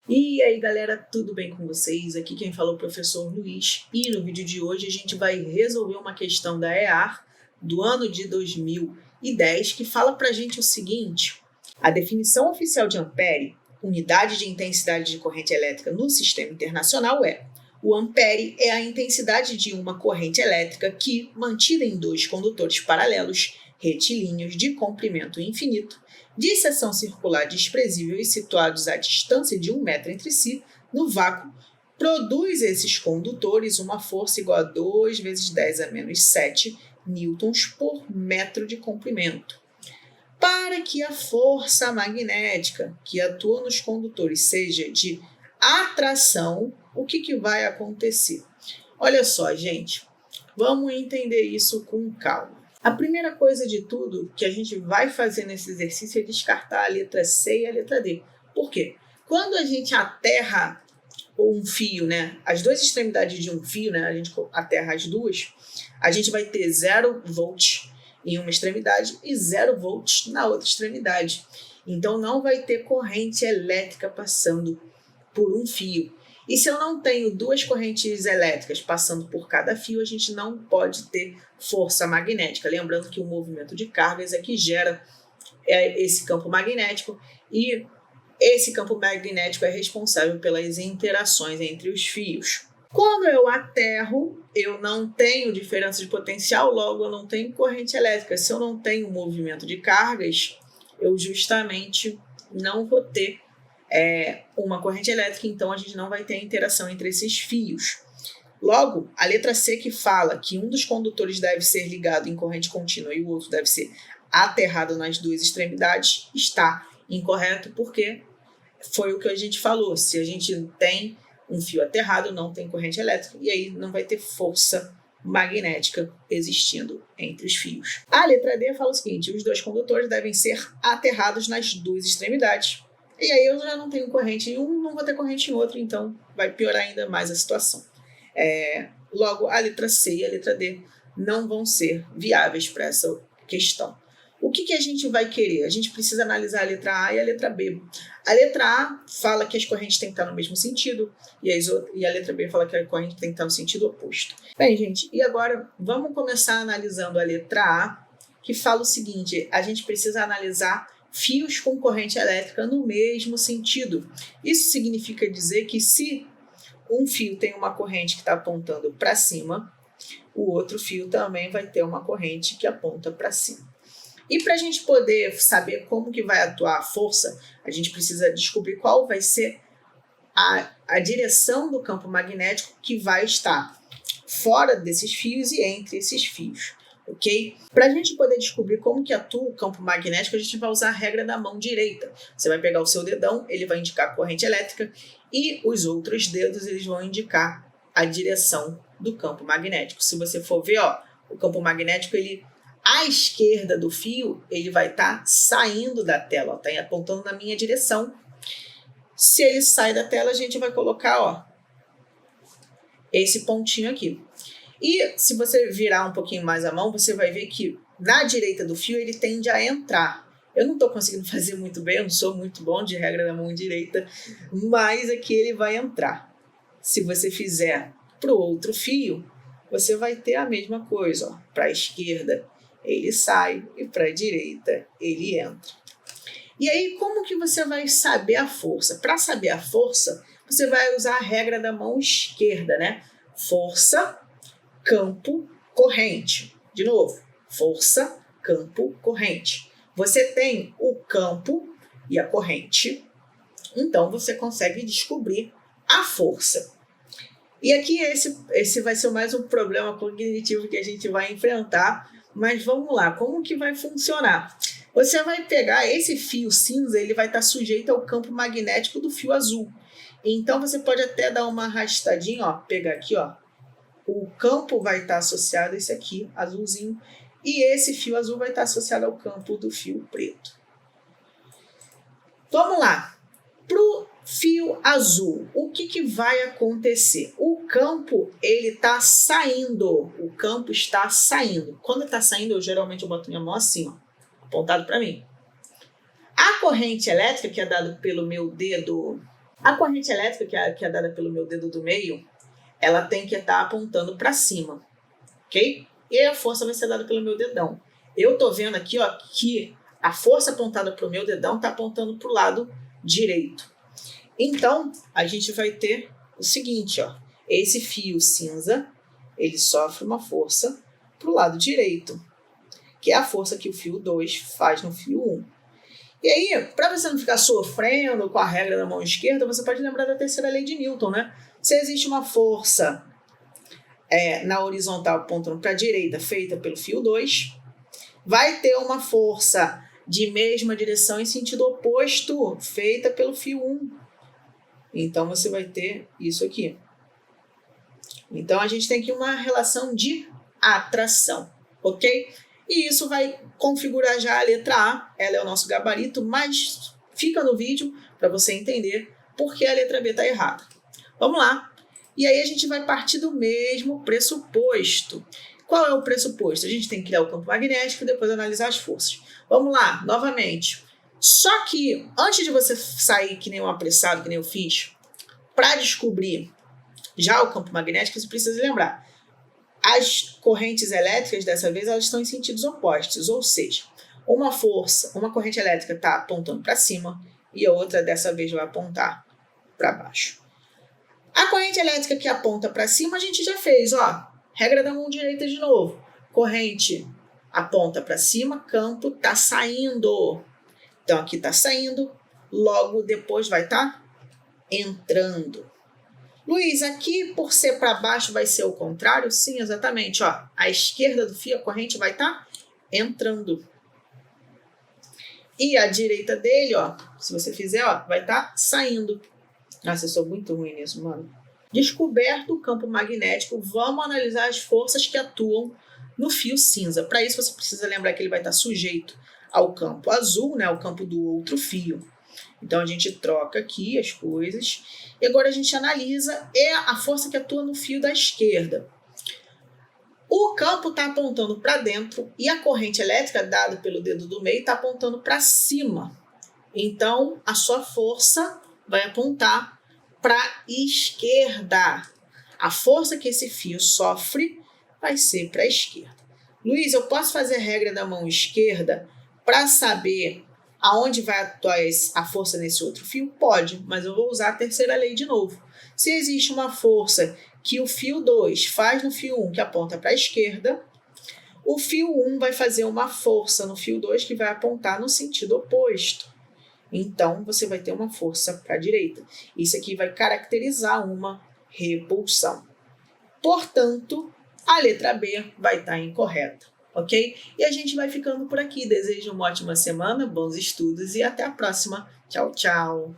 E aí galera, tudo bem com vocês? Aqui quem fala é o professor Luiz e no vídeo de hoje a gente vai resolver uma questão da EAR do ano de 2010 que fala pra gente o seguinte: a definição oficial de ampere, unidade de intensidade de corrente elétrica no sistema internacional o ampere é a intensidade de uma corrente elétrica que, mantida em dois condutores paralelos, retilíneos de comprimento infinito, de seção circular desprezível e situados à distância de 1 metro entre si, no vácuo, produz esses condutores uma força igual a 2 vezes 10 a menos 7 newtons por metro de comprimento. Para que a força magnética que atua nos condutores seja de atração, o que vai acontecer? Olha só, gente, vamos entender isso com calma. A primeira coisa de tudo que a gente vai fazer nesse exercício é descartar a letra C e a letra D. Por quê? Quando a gente aterra um fio, as duas extremidades de um fio, a gente aterra as duas, a gente vai ter 0 volts em uma extremidade e 0 volts na outra extremidade. Então não vai ter corrente elétrica passando por um fio. E se eu não tenho duas correntes elétricas passando por cada fio, a gente não pode ter força magnética. Lembrando que o movimento de cargas é que gera esse campo magnético e esse campo magnético é responsável pelas interações entre os fios. Quando eu aterro, eu não tenho diferença de potencial, logo eu não tenho corrente elétrica. Se eu não tenho movimento de cargas, eu justamente não vou ter uma corrente elétrica, então a gente não vai ter a interação entre esses fios. Logo, a letra C que fala que um dos condutores deve ser ligado em corrente contínua e o outro deve ser aterrado nas duas extremidades, está incorreto, porque foi o que a gente falou. Se a gente tem um fio aterrado, não tem corrente elétrica, e aí não vai ter força magnética existindo entre os fios. A letra D fala o seguinte: os dois condutores devem ser aterrados nas duas extremidades. E aí eu já não tenho corrente em um, não vou ter corrente em outro, então vai piorar ainda mais a situação. Logo, a letra C e a letra D não vão ser viáveis para essa questão. O que a gente vai querer? A gente precisa analisar a letra A e a letra B. A letra A fala que as correntes têm que estar no mesmo sentido e a letra B fala que a corrente tem que estar no sentido oposto. Bem, gente, e agora vamos começar analisando a letra A, que fala o seguinte: a gente precisa analisar fios com corrente elétrica no mesmo sentido. Isso significa dizer que se um fio tem uma corrente que está apontando para cima, o outro fio também vai ter uma corrente que aponta para cima. E para a gente poder saber como que vai atuar a força, a gente precisa descobrir qual vai ser a direção do campo magnético que vai estar fora desses fios e entre esses fios. Ok? Para a gente poder descobrir como que atua o campo magnético, a gente vai usar a regra da mão direita. Você vai pegar o seu dedão, ele vai indicar a corrente elétrica e os outros dedos eles vão indicar a direção do campo magnético. Se você for ver, o campo magnético, à esquerda do fio, ele vai estar saindo da tela, está apontando na minha direção. Se ele sai da tela, a gente vai colocar esse pontinho aqui. E se você virar um pouquinho mais a mão, você vai ver que na direita do fio ele tende a entrar. Eu não estou conseguindo fazer muito bem, eu não sou muito bom de regra da mão direita, mas aqui ele vai entrar. Se você fizer para o outro fio, você vai ter a mesma coisa. Para a esquerda ele sai e para a direita ele entra. E aí, como que você vai saber a força? Para saber a força, você vai usar a regra da mão esquerda, Força, campo, corrente. De novo, força, campo, corrente. Você tem o campo e a corrente, então você consegue descobrir a força. E aqui esse vai ser mais um problema cognitivo que a gente vai enfrentar, mas vamos lá, como que vai funcionar? Você vai pegar esse fio cinza, ele vai estar sujeito ao campo magnético do fio azul. Então você pode até dar uma arrastadinha, pegar aqui, o campo vai estar associado a esse aqui, azulzinho, e esse fio azul vai estar associado ao campo do fio preto. Vamos lá. Para o fio azul, o que vai acontecer? O campo, ele está saindo. O campo está saindo. Quando está saindo, eu geralmente boto minha mão assim, apontado para mim. A corrente elétrica, que é dada pelo meu dedo A corrente elétrica, que é dada pelo meu dedo do meio, ela tem que estar apontando para cima, ok? E a força vai ser dada pelo meu dedão. Eu tô vendo aqui, ó, que a força apontada para o meu dedão está apontando para o lado direito. Então, a gente vai ter o seguinte, ó, esse fio cinza, ele sofre uma força para o lado direito, que é a força que o fio 2 faz no fio 1. E aí, para você não ficar sofrendo com a regra da mão esquerda, você pode lembrar da terceira lei de Newton, né? Se existe uma força na horizontal apontando para a direita, feita pelo fio 2, vai ter uma força de mesma direção em sentido oposto, feita pelo fio 1. Então, você vai ter isso aqui. Então, a gente tem aqui uma relação de atração, ok? E isso vai configurar já a letra A, ela é o nosso gabarito, mas fica no vídeo para você entender por que a letra B está errada. Vamos lá. E aí a gente vai partir do mesmo pressuposto. Qual é o pressuposto? A gente tem que criar o campo magnético e depois analisar as forças. Vamos lá, novamente. Só que antes de você sair que nem um apressado, que nem eu fiz, para descobrir já o campo magnético, você precisa lembrar. As correntes elétricas, dessa vez, elas estão em sentidos opostos, ou seja, uma corrente elétrica está apontando para cima e a outra, dessa vez, vai apontar para baixo. A corrente elétrica que aponta para cima, a gente já fez, ó, regra da mão direita de novo. Corrente aponta para cima, campo está saindo. Então, aqui está saindo, logo depois vai estar entrando. Luiz, aqui por ser para baixo vai ser o contrário? Sim, exatamente. Ó, à esquerda do fio a corrente vai estar entrando. E à direita dele, ó, se você fizer, ó, vai estar saindo. Nossa, eu sou muito ruim nisso, mano. Descoberto o campo magnético, vamos analisar as forças que atuam no fio cinza. Para isso, você precisa lembrar que ele vai estar sujeito ao campo azul, né, ao campo do outro fio. Então, a gente troca aqui as coisas. E agora a gente analisa a força que atua no fio da esquerda. O campo está apontando para dentro e a corrente elétrica, dada pelo dedo do meio, está apontando para cima. Então, a sua força vai apontar para a esquerda. A força que esse fio sofre vai ser para a esquerda. Luiz, eu posso fazer a regra da mão esquerda para saber aonde vai atuar a força nesse outro fio? Pode, mas eu vou usar a terceira lei de novo. Se existe uma força que o fio 2 faz no fio 1 que aponta para a esquerda, o fio 1 vai fazer uma força no fio 2 que vai apontar no sentido oposto. Então, você vai ter uma força para a direita. Isso aqui vai caracterizar uma repulsão. Portanto, a letra B vai estar incorreta. Ok? E a gente vai ficando por aqui. Desejo uma ótima semana, bons estudos e até a próxima. Tchau, tchau!